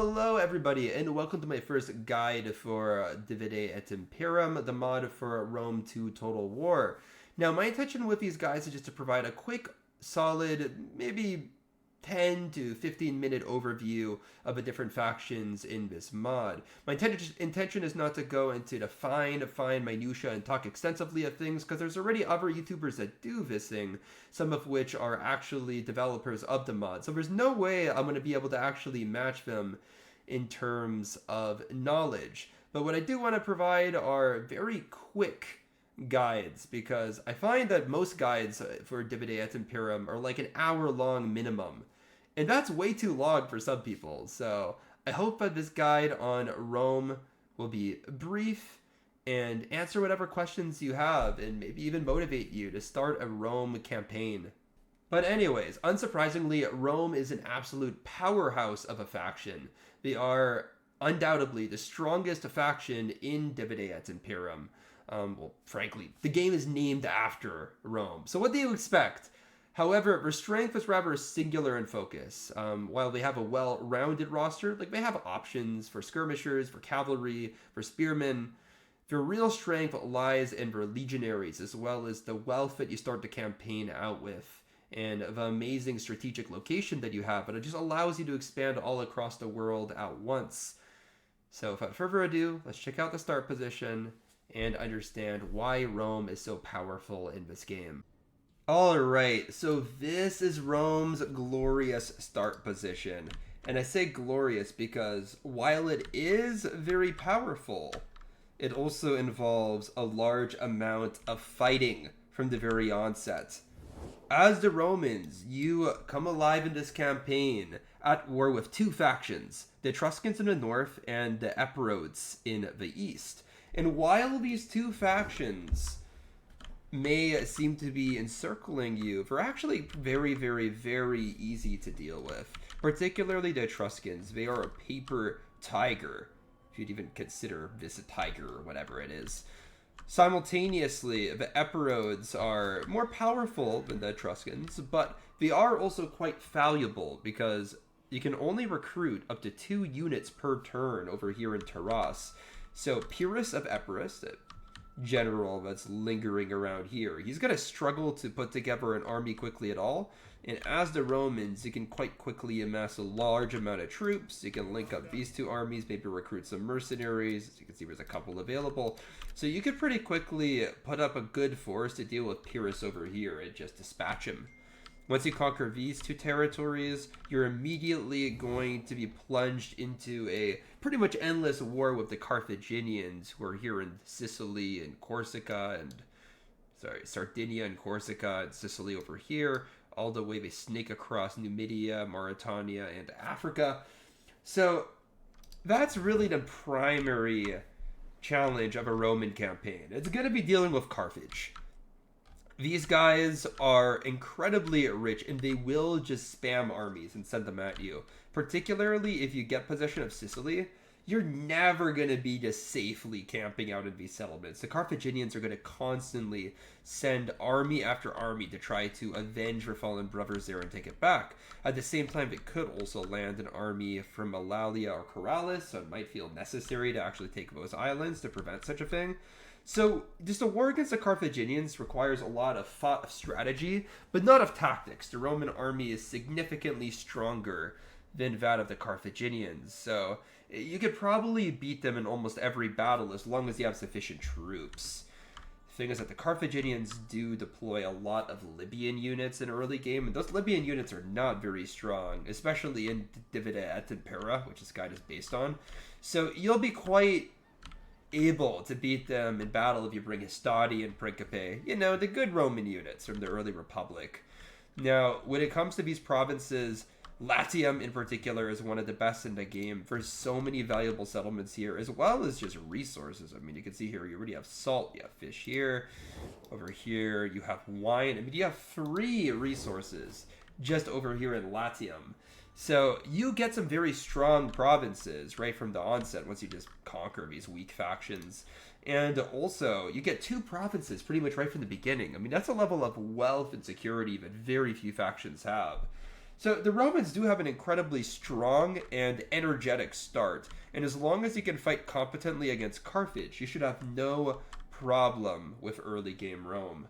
Hello everybody, and welcome to my first guide for Divide et Imperum, the mod for Rome 2 Total War. Now, my intention with these guides is just to provide a quick, solid, maybe 10 to 15 minute overview of the different factions in this mod. My intention is not to go into the fine minutia and talk extensively of things, because there's already other YouTubers that do this thing, some of which are actually developers of the mod. So there's no way I'm going to be able to actually match them in terms of knowledge. But what I do want to provide are very quick guides, because I find that most guides for Divide et Imperum are like an hour long minimum. And that's way too long for some people. So I hope that this guide on Rome will be brief and answer whatever questions you have, and maybe even motivate you to start a Rome campaign. But anyways, unsurprisingly, Rome is an absolute powerhouse of a faction. They are undoubtedly the strongest faction in Divide et Imperum. Well, frankly, the game is named after Rome. So what do you expect? However, their strength is rather singular in focus. While they have a well-rounded roster, like they have options for skirmishers, for cavalry, for spearmen, their real strength lies in their legionaries, as well as the wealth that you start the campaign out with, and the amazing strategic location that you have, but it just allows you to expand all across the world at once. So without further ado, let's check out the start position and understand why Rome is so powerful in this game. Alright, so this is Rome's glorious start position. And I say glorious because while it is very powerful, it also involves a large amount of fighting from the very onset. As the Romans, you come alive in this campaign at war with two factions, the Etruscans in the north and the Epirotes in the east. And while these two factions may seem to be encircling you, they're actually very, very, very easy to deal with. Particularly the Etruscans. They are a paper tiger, if you'd even consider this a tiger or whatever it is. Simultaneously, the Epirotes are more powerful than the Etruscans, but they are also quite valuable, because you can only recruit up to 2 units per turn over here in Taras. So Pyrrhus of Epirus, the general that's lingering around here, he's going to struggle to put together an army quickly at all. And as the Romans, you can quite quickly amass a large amount of troops. You can link up these two armies, maybe recruit some mercenaries. As you can see, there's a couple available. So you could pretty quickly put up a good force to deal with Pyrrhus over here and just dispatch him. Once you conquer these two territories, you're immediately going to be plunged into a pretty much endless war with the Carthaginians, who are here in Sicily and Corsica, and Sardinia and Corsica and Sicily over here. All the way they snake across Numidia, Mauritania, and Africa. So that's really the primary challenge of a Roman campaign. It's going to be dealing with Carthage. These guys are incredibly rich, and they will just spam armies and send them at you. Particularly if you get possession of Sicily, you're never going to be just safely camping out in these settlements. The Carthaginians are going to constantly send army after army to try to avenge their fallen brothers there and take it back. At the same time, it could also land an army from Malalia or Corrales, so it might feel necessary to actually take those islands to prevent such a thing. So just a war against the Carthaginians requires a lot of thought of strategy, but not of tactics. The Roman army is significantly stronger than that of the Carthaginians, so you could probably beat them in almost every battle as long as you have sufficient troops. The thing is that the Carthaginians do deploy a lot of Libyan units in early game, and those Libyan units are not very strong, especially in Divide et Impera, which this guide is based on. So you'll be quite able to beat them in battle if you bring Hastati and Principe, you know, the good Roman units from the early Republic. Now, when it comes to these provinces, Latium in particular is one of the best in the game. There's so many valuable settlements here, as well as just resources. I mean, you can see here, you already have salt, you have fish here, over here, you have wine. I mean, you have 3 resources just over here in Latium. So you get some very strong provinces right from the onset once you just conquer these weak factions. And also, you get 2 provinces pretty much right from the beginning. I mean, that's a level of wealth and security that very few factions have. So the Romans do have an incredibly strong and energetic start, and as long as you can fight competently against Carthage, you should have no problem with early game Rome.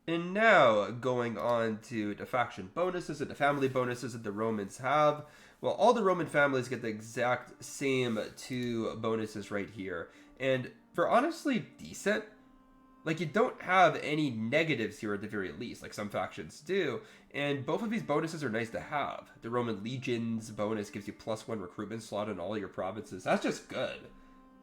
And now, going on to the faction bonuses and the family bonuses that the Romans have. Well, all the Roman families get the exact same 2 bonuses right here. And for honestly decent, like, you don't have any negatives here at the very least, like some factions do. And both of these bonuses are nice to have. The Roman Legions bonus gives you +1 recruitment slot in all your provinces. That's just good.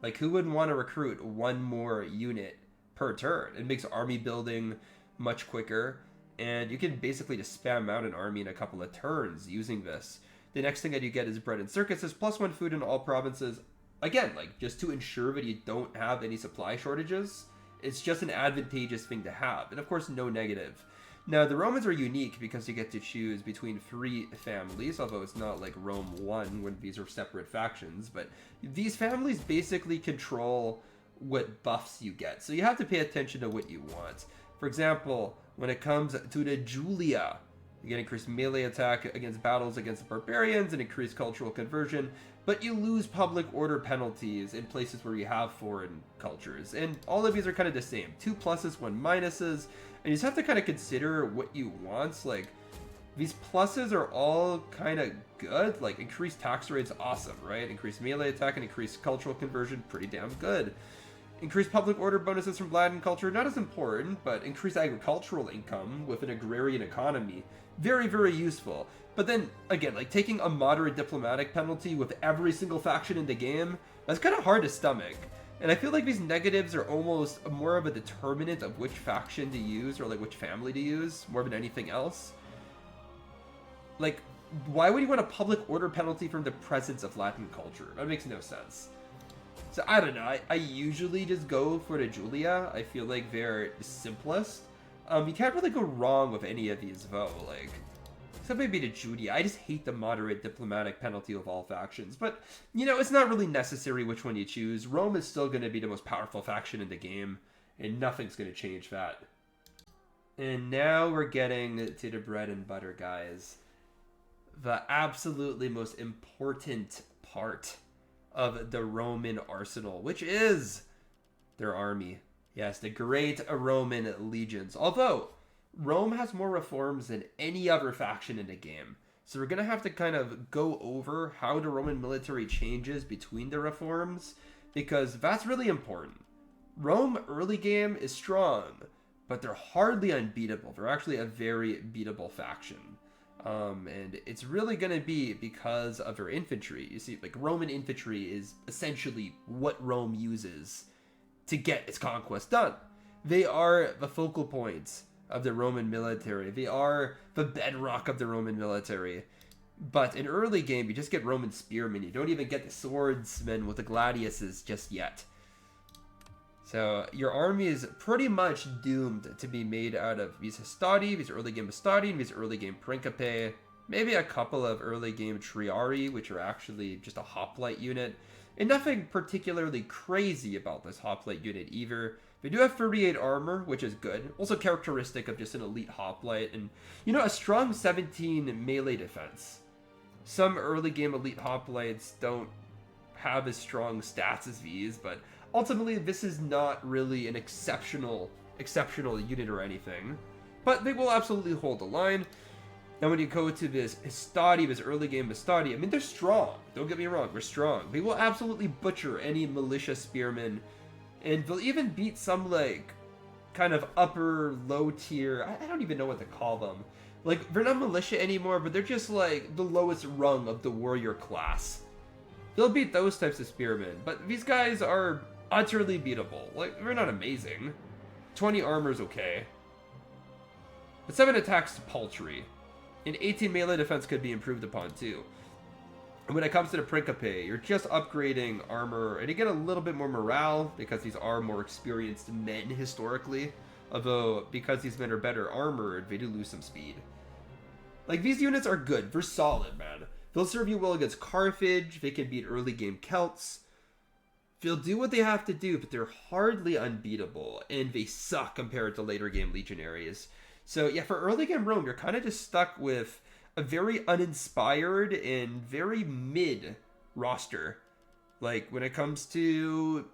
Like, who wouldn't want to recruit 1 more unit per turn? It makes army building much quicker, and you can basically just spam out an army in a couple of turns using this. The next thing that you get is bread and circuses, +1 food in all provinces. Again, like, just to ensure that you don't have any supply shortages. It's just an advantageous thing to have, and of course no negative. Now the Romans are unique because you get to choose between 3 families, although it's not like Rome 1 when these are separate factions, but these families basically control what buffs you get, so you have to pay attention to what you want. For example, when it comes to the Julia, you get increased melee attack against battles against barbarians and increased cultural conversion, but you lose public order penalties in places where you have foreign cultures. And all of these are kind of the same. 2 pluses, 1 minuses, and you just have to kind of consider what you want. Like, these pluses are all kind of good. Like, increased tax rates, awesome, right? Increased melee attack and increased cultural conversion, pretty damn good. Increased public order bonuses from Latin culture, not as important, but increased agricultural income with an agrarian economy, very, very useful. But then, again, like, taking a moderate diplomatic penalty with every single faction in the game, that's kind of hard to stomach. And I feel like these negatives are almost more of a determinant of which faction to use, or like which family to use, more than anything else. Like, why would you want a public order penalty from the presence of Latin culture? That makes no sense. So I don't know, I usually just go for the Julia. I feel like they're the simplest. You can't really go wrong with any of these though, like, except maybe the Julia. I just hate the moderate diplomatic penalty of all factions, but, you know, it's not really necessary which one you choose. Rome is still going to be the most powerful faction in the game, and nothing's going to change that. And now we're getting to the bread and butter, guys. The absolutely most important part of the Roman arsenal, which is their army. Yes, the great Roman legions. Although, Rome has more reforms than any other faction in the game. So we're going to have to kind of go over how the Roman military changes between the reforms, because that's really important. Rome early game is strong, but they're hardly unbeatable. They're actually a very beatable faction. And it's really going to be because of their infantry. You see, like, Roman infantry is essentially what Rome uses to get its conquest done. They are the focal points of the Roman military. They are the bedrock of the Roman military. But in early game, you just get Roman spearmen. You don't even get the swordsmen with the gladiuses just yet. So your army is pretty much doomed to be made out of these Hastati, these early game Hastati, and these early game Principe. Maybe a couple of early game Triari, which are actually just a hoplite unit. And nothing particularly crazy about this hoplite unit either. They do have 38 armor, which is good. Also characteristic of just an elite hoplite. And, you know, a strong 17 melee defense. Some early game elite hoplites don't have as strong stats as these, but ultimately this is not really an exceptional unit or anything. But they will absolutely hold the line. Now when you go to this Hastati, this early game Hastati, I mean, they're strong. Don't get me wrong, they're strong. They will absolutely butcher any militia spearmen. And they'll even beat some, like, kind of upper, low tier, I don't even know what to call them. Like, they're not militia anymore, but they're just, like, the lowest rung of the warrior class. They'll beat those types of spearmen, but these guys are utterly beatable. Like, they're not amazing. 20 armor's okay. But 7 attacks paltry. And 18 melee defense could be improved upon, too. And when it comes to the Principe, you're just upgrading armor, and you get a little bit more morale, because these are more experienced men, historically. Although, because these men are better armored, they do lose some speed. Like, these units are good. They're solid, man. They'll serve you well against Carthage. They can beat early game Celts. They'll do what they have to do, but they're hardly unbeatable, and they suck compared to later game legionaries. So yeah, for early game Rome, you're kind of just stuck with a very uninspired and very mid roster. Like, when it comes to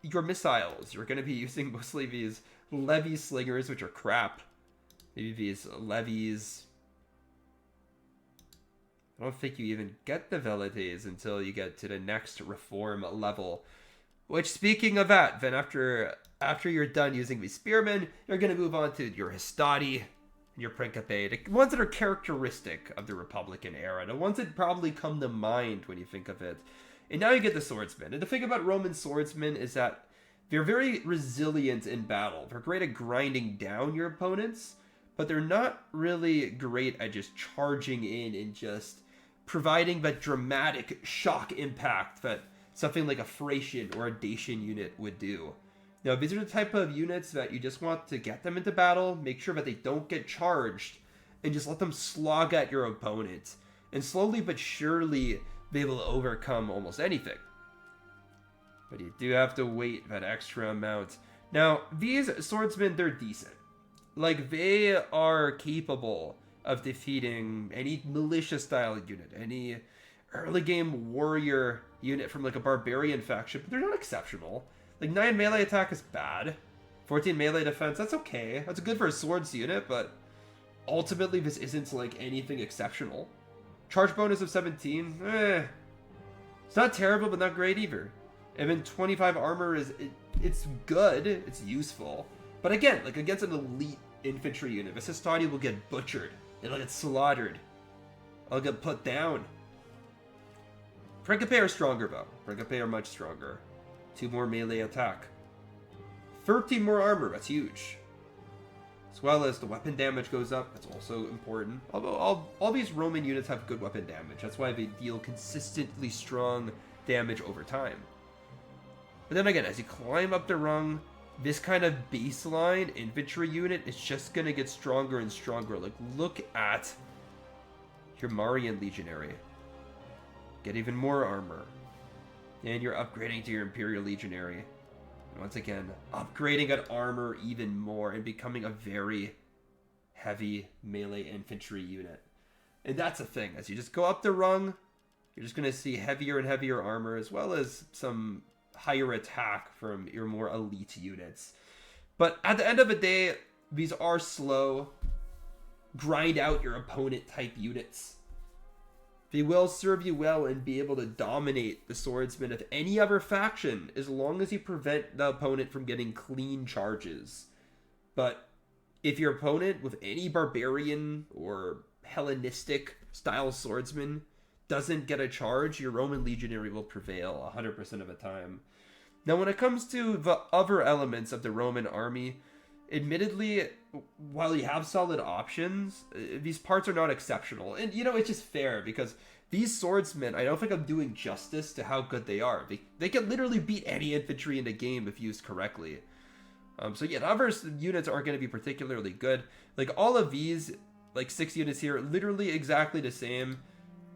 your missiles, you're going to be using mostly these levy slingers, which are crap. Maybe these levies. I don't think you even get the velites until you get to the next reform level. Which, speaking of that, then after you're done using these spearmen, you're going to move on to your histati and your principe, the ones that are characteristic of the Republican era, the ones that probably come to mind when you think of it. And now you get the swordsmen. And the thing about Roman swordsmen is that they're very resilient in battle. They're great at grinding down your opponents, but they're not really great at just charging in and just providing that dramatic shock impact that something like a Thracian or a Dacian unit would do. Now, these are the type of units that you just want to get them into battle, make sure that they don't get charged, and just let them slog at your opponent. And slowly but surely, they will overcome almost anything. But you do have to wait that extra amount. Now, these swordsmen, they're decent. Like, they are capable of defeating any militia-style unit, any early-game warrior unit from, like, a barbarian faction, but they're not exceptional. Like, 9 melee attack is bad. 14 melee defense, that's okay. That's good for a swords unit, but ultimately this isn't, like, anything exceptional. Charge bonus of 17, it's not terrible, but not great either. And then 25 armor it's good, it's useful. But again, like, against an elite infantry unit, this histati will get butchered. It'll get slaughtered. It'll get put down. Principe are stronger, though. Principe are much stronger. 2 more melee attack. 13 more armor, that's huge. As well as the weapon damage goes up, that's also important. Although all these Roman units have good weapon damage. That's why they deal consistently strong damage over time. But then again, as you climb up the rung, this kind of baseline infantry unit is just going to get stronger and stronger. Like, look at your Marian legionary. Get even more armor. And you're upgrading to your Imperial legionary. And once again, upgrading at armor even more and becoming a very heavy melee infantry unit. And that's the thing. As you just go up the rung, you're just going to see heavier and heavier armor, as well as some higher attack from your more elite units. But at the end of the day, these are slow, grind out your opponent type units. They will serve you well and be able to dominate the swordsmen of any other faction, as long as you prevent the opponent from getting clean charges. But if your opponent with any barbarian or Hellenistic style swordsman doesn't get a charge, your Roman legionary will prevail 100% of the time. Now, when it comes to the other elements of the Roman army, admittedly, while you have solid options, these parts are not exceptional. And, you know, it's just fair, because these swordsmen, I don't think I'm doing justice to how good they are. They can literally beat any infantry in the game if used correctly. So yeah, the other units aren't going to be particularly good. Like, all of these, like 6 units here, literally exactly the same.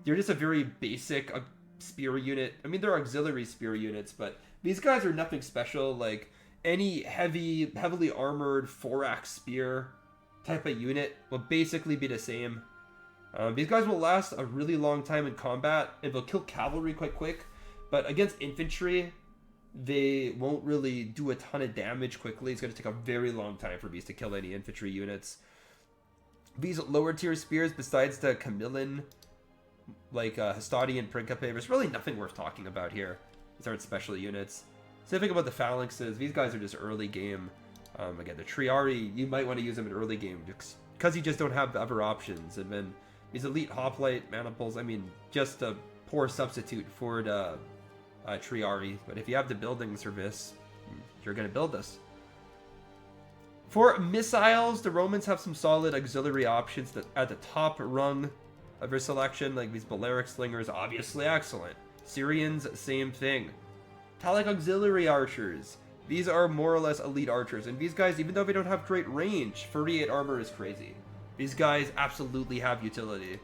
They're just a very basic spear unit. I mean, they're auxiliary spear units, but these guys are nothing special. Like, any heavily armored 4-axe spear type of unit will basically be the same. These guys will last a really long time in combat, and they'll kill cavalry quite quick. But against infantry, they won't really do a ton of damage quickly. It's going to take a very long time for these to kill any infantry units. These lower tier spears, besides the Camillan, like histati and principe, there's really nothing worth talking about here. These aren't special units. Same thing about the phalanxes. These guys are just early game. Again, the triarii, you might want to use them in early game because you just don't have other options. And then these elite hoplite maniples, I mean, just a poor substitute for the triarii. But if you have the building service, you're going to build this. For missiles, the Romans have some solid auxiliary options that at the top rung of your selection, like these Balearic slingers, obviously excellent. Syrians, same thing. Italic auxiliary archers. These are more or less elite archers, and these guys, even though they don't have great range, 38 armor is crazy. These guys absolutely have utility.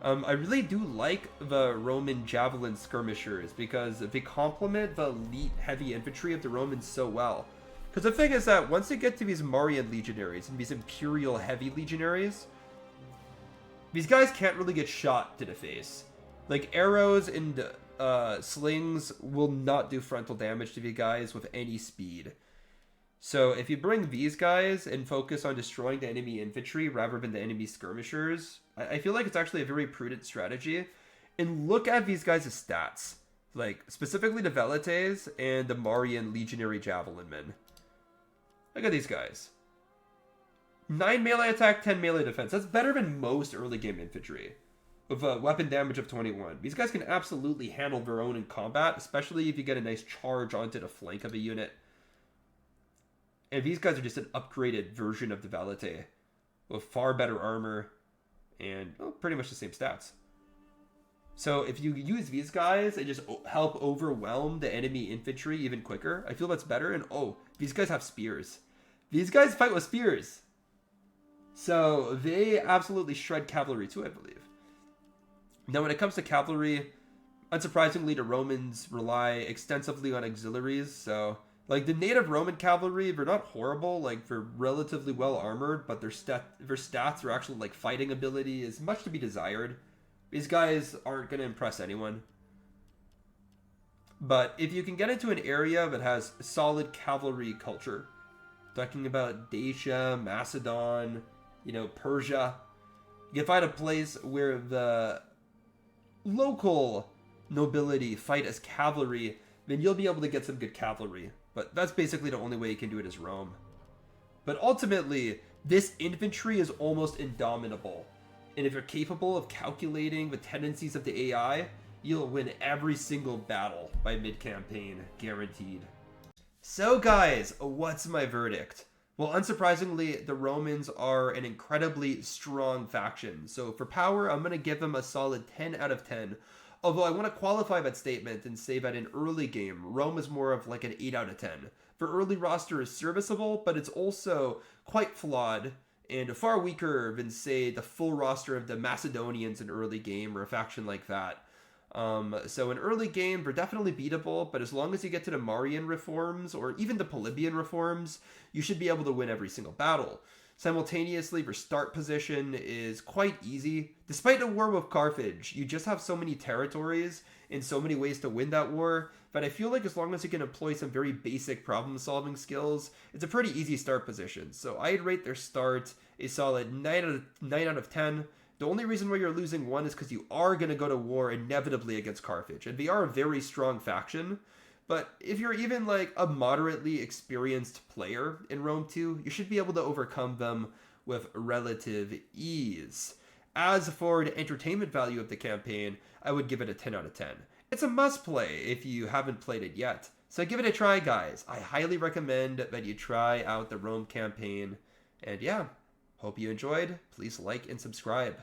I really do like the Roman javelin skirmishers because they complement the elite heavy infantry of the Romans so well. Because the thing is that once you get to these Marian legionaries and these Imperial heavy legionaries, These guys can't really get shot to the face. Like, arrows and slings will not do frontal damage to these guys with any speed. So if you bring these guys and focus on destroying the enemy infantry rather than the enemy skirmishers, I feel like it's actually a very prudent strategy. And look at these guys' stats. Like, specifically the Velites and the Marian Legionary Javelin Men. Look at these guys. 9 melee attack, 10 melee defense. That's better than most early game infantry. With a weapon damage of 21. These guys can absolutely handle their own in combat, especially if you get a nice charge onto the flank of a unit. And these guys are just an upgraded version of the Velite, with far better armor and pretty much the same stats. So if you use these guys and just help overwhelm the enemy infantry even quicker, I feel that's better. And these guys have spears. These guys fight with spears. So they absolutely shred cavalry too, I believe. Now when it comes to cavalry, unsurprisingly the Romans rely extensively on auxiliaries, so like the native Roman cavalry, they're not horrible, like they're relatively well armored, but their stats or actual like fighting ability is much to be desired. These guys aren't going to impress anyone. But if you can get into an area that has solid cavalry culture, talking about Dacia, Macedon, Persia, you can find a place where the local nobility fight as cavalry, then you'll be able to get some good cavalry. But that's basically the only way you can do it is Rome. But ultimately, this infantry is almost indomitable. And if you're capable of calculating the tendencies of the AI, you'll win every single battle by mid-campaign, guaranteed. So guys, what's my verdict? Well, unsurprisingly, the Romans are an incredibly strong faction. So for power, I'm going to give them a solid 10 out of 10. Although I want to qualify that statement and say that in early game, Rome is more of like an 8 out of 10. For early roster is serviceable, but it's also quite flawed and far weaker than, say, the full roster of the Macedonians in early game or a faction like that. So in early game, they're definitely beatable, but as long as you get to the Marian reforms or even the Polybian reforms, you should be able to win every single battle. Simultaneously, their start position is quite easy. Despite the war with Carthage, you just have so many territories and so many ways to win that war that I feel like as long as you can employ some very basic problem-solving skills, it's a pretty easy start position. So I'd rate their start a solid 9 out of 10. The only reason why you're losing one is because you are going to go to war inevitably against Carthage, and they are a very strong faction. But if you're even like a moderately experienced player in Rome 2, you should be able to overcome them with relative ease. As for the entertainment value of the campaign, I would give it a 10 out of 10. It's a must play if you haven't played it yet. So give it a try, guys. I highly recommend that you try out the Rome campaign. And yeah, hope you enjoyed. Please like and subscribe.